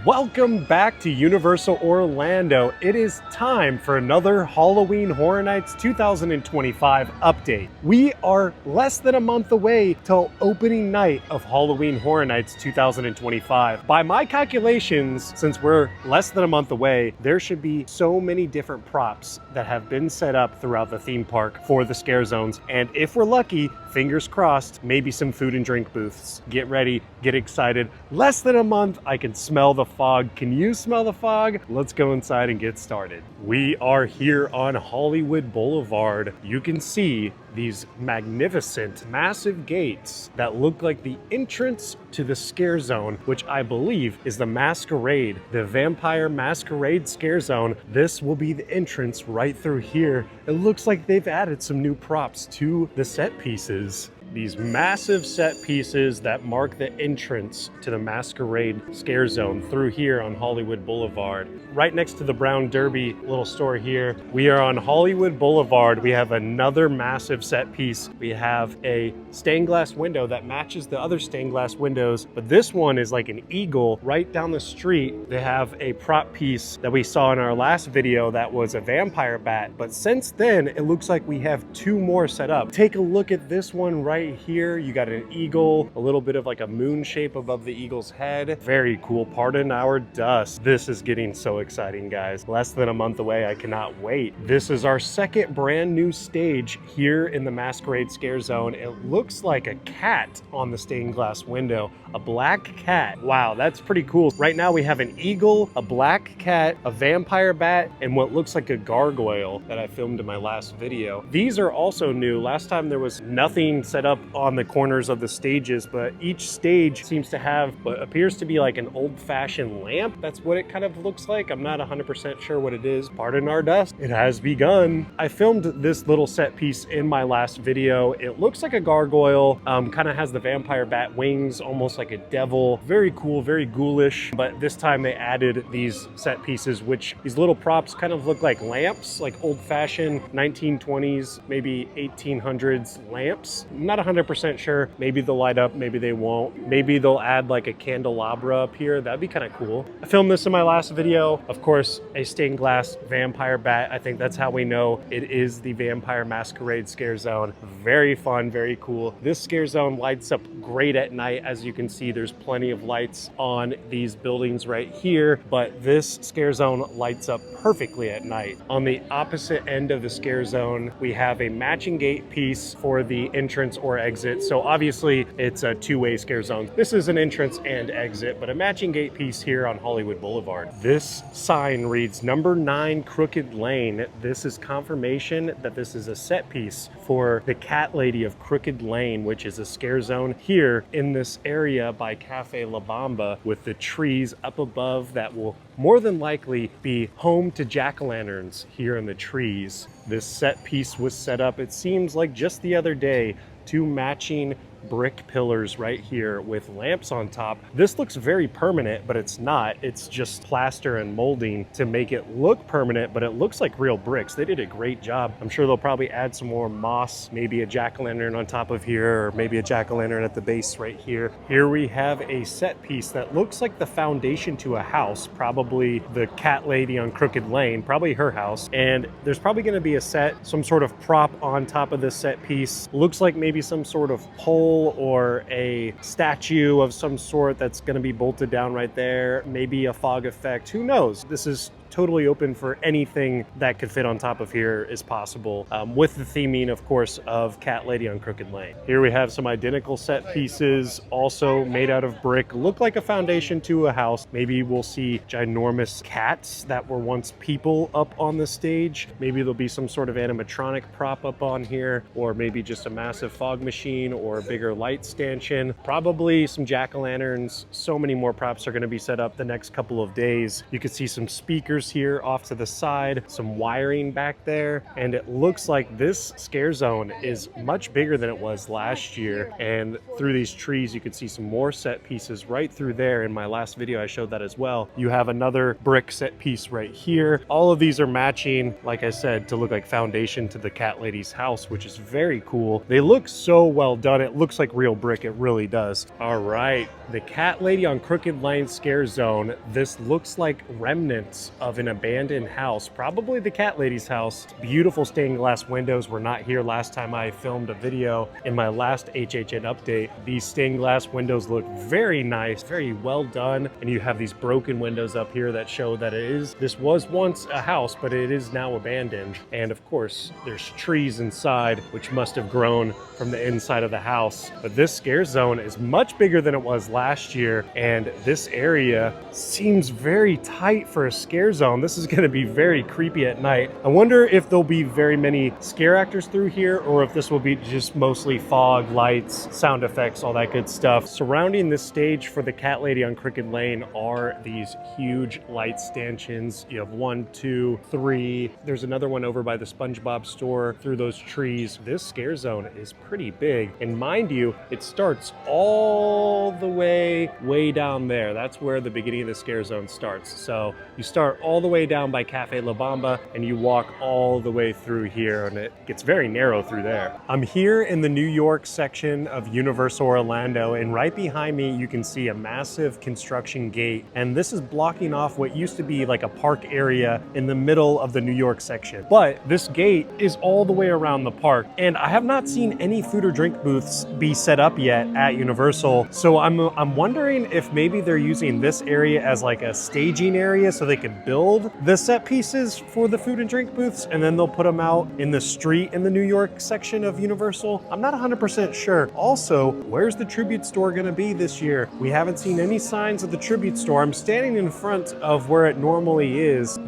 Welcome back to Universal Orlando. It is time for another Halloween Horror Nights 2025 update. We are less than a month away till opening night of Halloween Horror Nights 2025. By my calculations, since we're less than a month away, there should be so many different props that have been set up throughout the theme park for the Scarezones. And if we're lucky, fingers crossed, maybe some food and drink booths. Get ready, get excited. Less than a month, I can smell the fog. Can you smell the fog? Let's go inside and get started. We are here on Hollywood Boulevard. You can see these magnificent, massive gates that look like the entrance to the Scarezone, which I believe is the Masquerade, the Vampire Masquerade Scarezone. This will be the entrance right through here. It looks like they've added some new props to the set pieces. These massive set pieces that mark the entrance to the Masquerade Scarezone through here on Hollywood Boulevard. Right next to the Brown Derby little store here, we are on Hollywood Boulevard. We have another massive set piece. We have a stained glass window that matches the other stained glass windows, but this one is like an eagle right down the street. They have a prop piece that we saw in our last video that was a vampire bat, but since then, it looks like we have two more set up. Take a look at this one right here. You got an eagle, a little bit of like a moon shape above the eagle's head. Very cool. Pardon our dust. This is getting so exciting, guys. Less than a month away. I cannot wait. This is our second brand new stage here in the Masquerade Scarezone. It looks like a cat on the stained glass window. A black cat. Wow, that's pretty cool. Right now we have an eagle, a black cat, a vampire bat, and what looks like a gargoyle that I filmed in my last video. These are also new. Last time there was nothing set up on the corners of the stages, but each stage seems to have what appears to be like an old-fashioned lamp. That's what it kind of looks like. I'm not 100% sure what it is. Pardon our dust. It has begun. I filmed this little set piece in my last video. It looks like a gargoyle, kind of has the vampire bat wings, almost like a devil. Very cool, very ghoulish, but this time they added these set pieces, which these little props kind of look like lamps, like old-fashioned 1920s, maybe 1800s lamps. I'm not 100% sure. Maybe they'll light up, maybe they won't. Maybe they'll add like a candelabra up here. That'd be kind of cool. I filmed this in my last video. Of course, a stained glass vampire bat. I think that's how we know it is the Vampire Masquerade Scarezone. Very fun, very cool. This Scarezone lights up great at night. As you can see, there's plenty of lights on these buildings right here, but this Scarezone lights up perfectly at night. On the opposite end of the Scarezone, we have a matching gate piece for the entrance or exit. So obviously it's a two-way Scarezone. This is an entrance and exit, but a matching gate piece here on Hollywood Boulevard. This sign reads number 9 Crooked Lane. This is confirmation that this is a set piece for the Cat Lady of Crooked Lane, which is a Scarezone here in this area by Cafe La Bamba with the trees up above that will more than likely be home to jack-o'-lanterns here in the trees. This set piece was set up, it seems like just the other day, two matching brick pillars right here with lamps on top. This looks very permanent, but it's not. It's just plaster and molding to make it look permanent, but it looks like real bricks. They did a great job. I'm sure they'll probably add some more moss, maybe a jack-o'-lantern on top of here, or maybe a jack-o'-lantern at the base right here. Here we have a set piece that looks like the foundation to a house, probably the Cat Lady on Crooked Lane, probably her house. And there's probably going to be a some sort of prop on top of this set piece. Looks like maybe some sort of pole or a statue of some sort that's going to be bolted down right there. Maybe a fog effect. Who knows? This is totally open for anything that could fit on top of here is possible, with the theming, of course, of Cat Lady on Crooked Lane. Here we have some identical set pieces, also made out of brick, look like a foundation to a house. Maybe we'll see ginormous cats that were once people up on the stage. Maybe there'll be some sort of animatronic prop up on here, or maybe just a massive fog machine or a bigger light stanchion. Probably some jack-o'-lanterns. So many more props are going to be set up the next couple of days. You can see some speakers stairs here off to the side, some wiring back there, and it looks like this scare zone is much bigger than it was last year. And through these trees, you can see some more set pieces right through there. In my last video, I showed that as well. You have another brick set piece right here. All of these are matching, like I said, to look like foundation to the cat lady's house, which is very cool. They look so well done. It looks like real brick. It really does. All right, the cat lady on Crooked Lane scare zone. This looks like remnants of an abandoned house, probably the cat lady's house. Beautiful stained glass windows were not here last time I filmed a video in my last HHN update. These stained glass windows look very nice, very well done, and you have these broken windows up here that show that this was once a house, but it is now abandoned. And of course, there's trees inside, which must have grown from the inside of the house. But this scare zone is much bigger than it was last year, and this area seems very tight for a scare zone. This is going to be very creepy at night. I wonder if there'll be very many scare actors through here, or if this will be just mostly fog, lights, sound effects, all that good stuff. Surrounding this stage for the cat lady on Crooked Lane are these huge light stanchions. You have 1, 2, 3. There's another one over by the SpongeBob store through those trees. This scare zone is pretty big, and mind you, it starts all the way down there. That's where the beginning of the scare zone starts. So you start all the way down by Cafe La Bamba and you walk all the way through here, and it gets very narrow through there. I'm here in the New York section of Universal Orlando, and right behind me you can see a massive construction gate, and this is blocking off what used to be like a park area in the middle of the New York section. But this gate is all the way around the park, and I have not seen any food or drink booths be set up yet at Universal. So I'm wondering if maybe they're using this area as like a staging area so they can build the set pieces for the food and drink booths, and then they'll put them out in the street in the New York section of Universal. I'm not 100% sure. Also, where's the tribute store gonna be this year? We haven't seen any signs of the tribute store. I'm standing in front of where it normally is.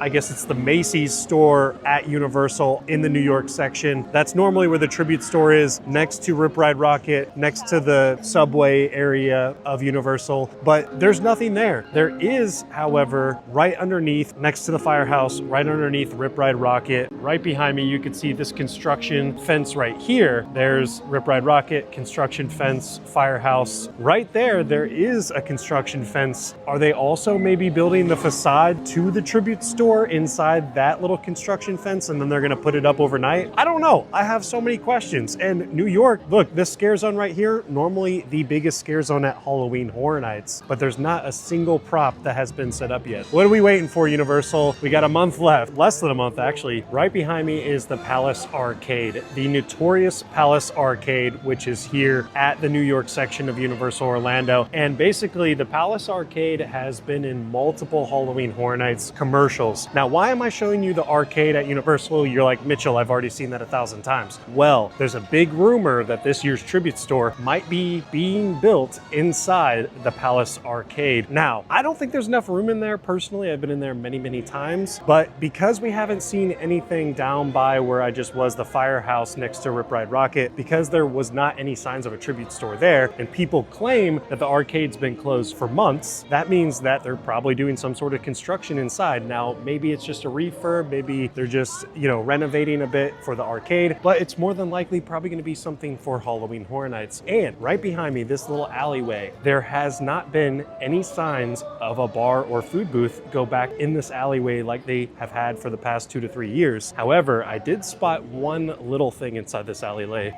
I guess it's the Macy's store at Universal in the New York section. That's normally where the tribute store is, next to Rip Ride Rocket, next to the subway area of Universal, but there's nothing there. There is, however, right underneath, next to the firehouse, right underneath Rip Ride Rocket, right behind me, you can see this construction fence right here. There's Rip Ride Rocket, construction fence, firehouse. Right there, there is a construction fence. Are they also maybe building the facade to the tribute store inside that little construction fence, and then they're gonna put it up overnight? I don't know. I have so many questions. And New York, look, this scare zone right here, normally the biggest scare zone at Halloween Horror Nights, but there's not a single prop that has been set up yet. What are we waiting for, Universal? We got a month left, less than a month actually. Right behind me is the Palace Arcade, the notorious Palace Arcade, which is here at the New York section of Universal Orlando. And basically the Palace Arcade has been in multiple Halloween Horror Nights commercials. Now, why am I showing you the arcade at Universal? You're like, Mitchell, I've already seen that 1,000 times. Well, there's a big rumor that this year's tribute store might be being built inside the Palace Arcade. Now, I don't think there's enough room in there personally. I've been in there many times, but because we haven't seen anything down by where I just was, the firehouse next to Rip Ride Rocket, because there was not any signs of a tribute store there, and people claim that the arcade's been closed for months, that means that they're probably doing some sort of construction inside. Now, maybe it's just a refurb, maybe they're just, you know, renovating a bit for the arcade, but it's more than likely probably gonna be something for Halloween Horror Nights. And right behind me, this little alleyway, there has not been any signs of a bar or food booth go back in this alleyway like they have had for the past 2 to 3 years. However, I did spot one little thing inside this alleyway.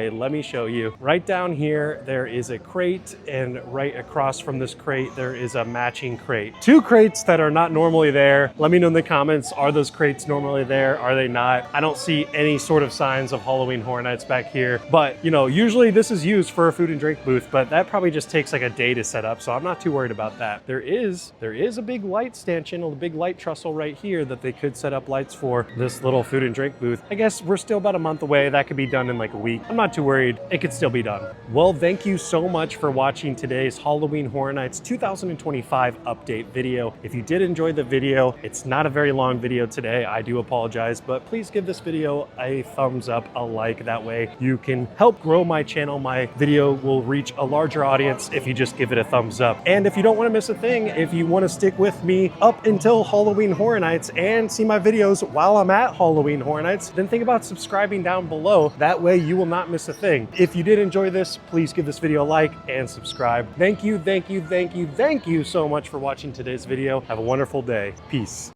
Let me show you. Right down here, there is a crate, and right across from this crate, there is a matching crate. 2 crates that are not normally there. Let me know in the comments, are those crates normally there? Are they not? I don't see any sort of signs of Halloween Horror Nights back here, but you know, usually this is used for a food and drink booth, but that probably just takes like a day to set up, so I'm not too worried about that. There is a big light stanchion, a big light trestle right here that they could set up lights for this little food and drink booth. I guess we're still about a month away. That could be done in like a week. I'm not too worried. It could still be done. Well, thank you so much for watching today's Halloween Horror Nights 2025 update video. If you did enjoy the video, it's not a very long video today. I do apologize, but please give this video a thumbs up, a like. That way you can help grow my channel. My video will reach a larger audience if you just give it a thumbs up. And if you don't want to miss a thing, if you want to stick with me me up until Halloween Horror Nights and see my videos while I'm at Halloween Horror Nights, then think about subscribing down below. That way you will not miss a thing. If you did enjoy this, please give this video a like and subscribe. Thank you so much for watching today's video. Have a wonderful day. Peace.